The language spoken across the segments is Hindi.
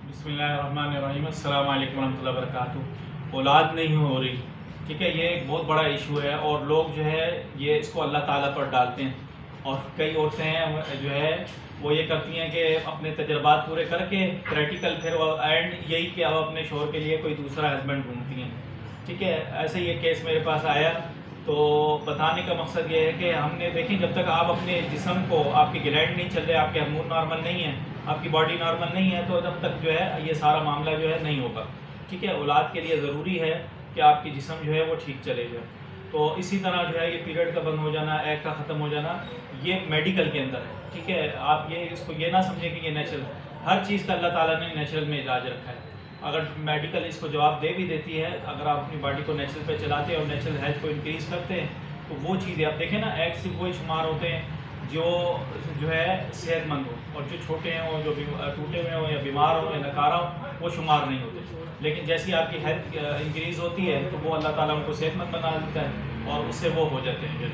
बिस्मिल्लाहिर्रहमानिर्रहीम, अस्सलाम वालेकुम रहमतुल्लाहि व बरकातुहू। औलाद नहीं हो रही, ठीक है, ये एक बहुत बड़ा इशू है और लोग जो है ये इसको अल्लाह ताला पर डालते हैं। और कई औरतें हैं जो है वो ये करती हैं कि अपने तजर्बात पूरे करके प्रैक्टिकल फिर वो एंड यही कि अब अपने शोहर के लिए कोई दूसरा हस्बैंड ढूंढती हैं। ठीक है, ऐसे ही एक केस मेरे पास आया तो बताने का मकसद ये है कि हमने देखें जब तक आप अपने जिस्म को, आपकी ग्लैंड नहीं चल रहे, आपके हार्मोन नॉर्मल नहीं है, आपकी बॉडी नॉर्मल नहीं है, तो जब तक जो है ये सारा मामला जो है नहीं होगा। ठीक है, औलाद के लिए ज़रूरी है कि आपकी जिस्म जो है वो ठीक चले जाए। तो इसी तरह जो है ये पीरियड का बंद हो जाना, एग का ख़त्म हो जाना, ये मेडिकल के अंदर है। ठीक है, आप ये इसको ये ना समझें कि ये नेचुरल, हर चीज़ का अल्लाह ताला ने नेचुरल में इलाज रखा है। अगर मेडिकल इसको जवाब दे भी देती है, अगर आप अपनी बॉडी को नेचुरल पे चलाते हैं और नेचुरल हेल्थ को इंक्रीज़ करते हैं तो वो चीज़ें आप देखें ना, एग सिर्फ वही शुमार होते हैं जो है सेहतमंद हो, और जो छोटे हैं वो जो टूटे हुए हों या बीमार हो या नकारा हो वो शुमार नहीं होते। लेकिन जैसी आपकी हेल्थ इंक्रीज़ होती है तो वो अल्लाह ताला उनको सेहतमंद बना देता है और उससे वो हो जाते हैं जो।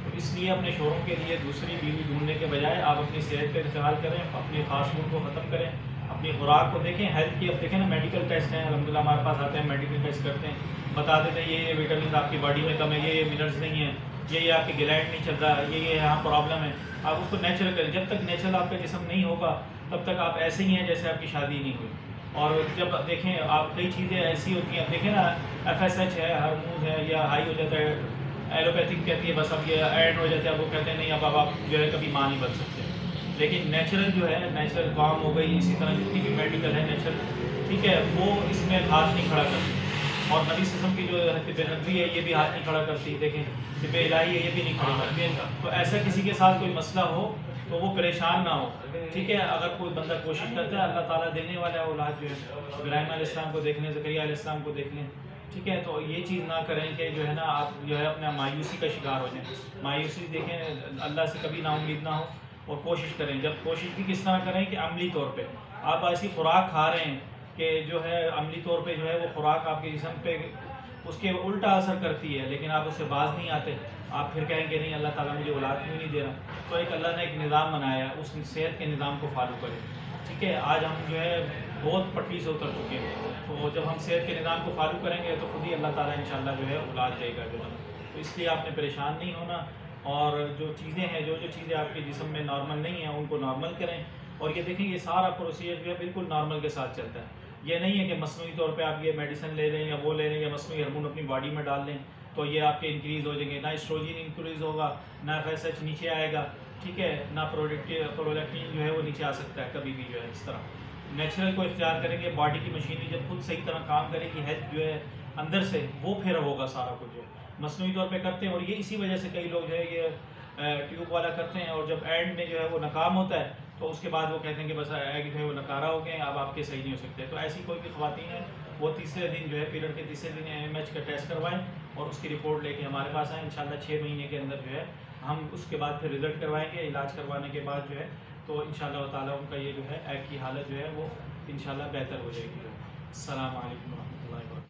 तो इसलिए अपने शोहरों के लिए दूसरी बीवी ढूंढने के बजाय आप अपनी सेहत पर ख्याल करें, अपने फास्ट फूड को ख़त्म करें, अपनी खुराक को देखें, हेल्थ की। अब देखें ना, मेडिकल टेस्ट हैं, अल्हम्दुलिल्लाह हमारे पास आते हैं, मेडिकल टेस्ट करते हैं, बता देते हैं ये विटामिन आपकी बॉडी में कम है, ये मिनरल्स नहीं है, ये आपकी ग्लैंड नहीं चल रहा है, ये यहाँ प्रॉब्लम है। आप उसको नेचुरल करें। जब तक नेचुरल आपका जिस्म नहीं होगा तब तक आप ऐसे ही हैं जैसे आपकी शादी नहीं हुई। और जब देखें आप, कई चीज़ें ऐसी होती हैं, अब देखें ना, FSH है, हार्मोन है, या हाई हो जाता है, एलोपैथिक कहती है बस अब ये ऐड हो जाता है, वो कहते हैं नहीं अब आप जो है कभी माँ नहीं बन सकते। लेकिन नेचुरल जो है, नेचुरल काम हो गई, इसी तरह जितनी भी मेडिकल है नेचुरल, ठीक है, वो इसमें हाथ नहीं खड़ा करती। और नबी सिस्टम की जो तिब नबी है ये भी हाथ नहीं खड़ा करती। देखें, तिब इलाही है, ये भी नहीं खड़ा करती। तो ऐसा किसी के साथ कोई मसला हो तो वो परेशान ना हो। ठीक है, अगर कोई बंदा कोशिश करता है, अल्लाह ताला देने वाला है औलाद जो है। इब्राहीम अलैहिस्सलाम को देख लें, ज़करिया अलैहिस्सलाम को देख लें। ठीक है, तो ये चीज़ ना करें कि जो है ना आप जो है अपना मायूसी का शिकार हो जाए। मायूसी देखें, अल्लाह से कभी नाउम्मीद ना हो और कोशिश करें। जब कोशिश भी किस तरह करें कि अमली तौर पे आप ऐसी खुराक खा रहे हैं कि जो है अमली तौर पे जो है वो खुराक आपके जिस्म पे उसके उल्टा असर करती है, लेकिन आप उससे बाज नहीं आते। आप फिर कहेंगे नहीं अल्लाह ताला मुझे औलाद क्यों नहीं दे रहा। तो एक अल्लाह ने एक निज़ाम बनाया है, उस सेहत के निज़ाम को फॉलो करें। ठीक है, आज हम जो है बहुत पटरी से उतर चुके हैं, तो जब हम सेहत के निज़ाम को फॉलो करेंगे तो खुद ही अल्लाह ताला इंशाल्लाह जो है औलाद देगा जो है। तो इसलिए आपने परेशान नहीं होना, और जो चीज़ें हैं, जो चीज़ें आपके जिस्म में नॉर्मल नहीं हैं उनको नॉर्मल करें। और ये देखें, ये सारा प्रोसीजर जो है बिल्कुल नॉर्मल के साथ चलता है। ये नहीं है कि मसनूई तौर पे आप ये मेडिसिन ले लें या वो ले लें या मसनूई हार्मोन अपनी बॉडी में डाल लें तो ये आपके इंक्रीज़ हो जाएंगे। ना एस्ट्रोजन इंक्रीज़ होगा, ना FSH नीचे आएगा। ठीक है, ना प्रोलैक्टिन जो है वो नीचे आ सकता है कभी भी जो है। इस तरह नेचुरल को इख्तियार करेंगे, बॉडी की मशीनरी जब खुद सही तरह काम करेगी, हेल्थ जो है अंदर से वो फिर होगा सारा कुछ जो है। मसनूई तौर पे करते हैं और ये इसी वजह से कई लोग जो है ये ट्यूब वाला करते हैं और जब एंड में जो है वो नाकाम होता है तो उसके बाद वो कहते हैं कि बस एग जो है वो नकारा हो गए, अब आपके सही नहीं हो सकते। तो ऐसी कोई भी ख़वातीन है वो तीसरे दिन जो है, पीरियड के तीसरे दिन AMH का टेस्ट करवाएं और उसकी रिपोर्ट लेके हमारे पास आएँ। इंशाल्लाह 6 महीने के अंदर जो है हम उसके बाद फिर रिज़ल्ट करवाएंगे। इलाज करवाने के बाद जो है तो इंशाल्लाह ताला उनका ये जो है एग की हालत जो है वो इंशाल्लाह बेहतर हो जाएगी। अस्सलाम वालेकुम।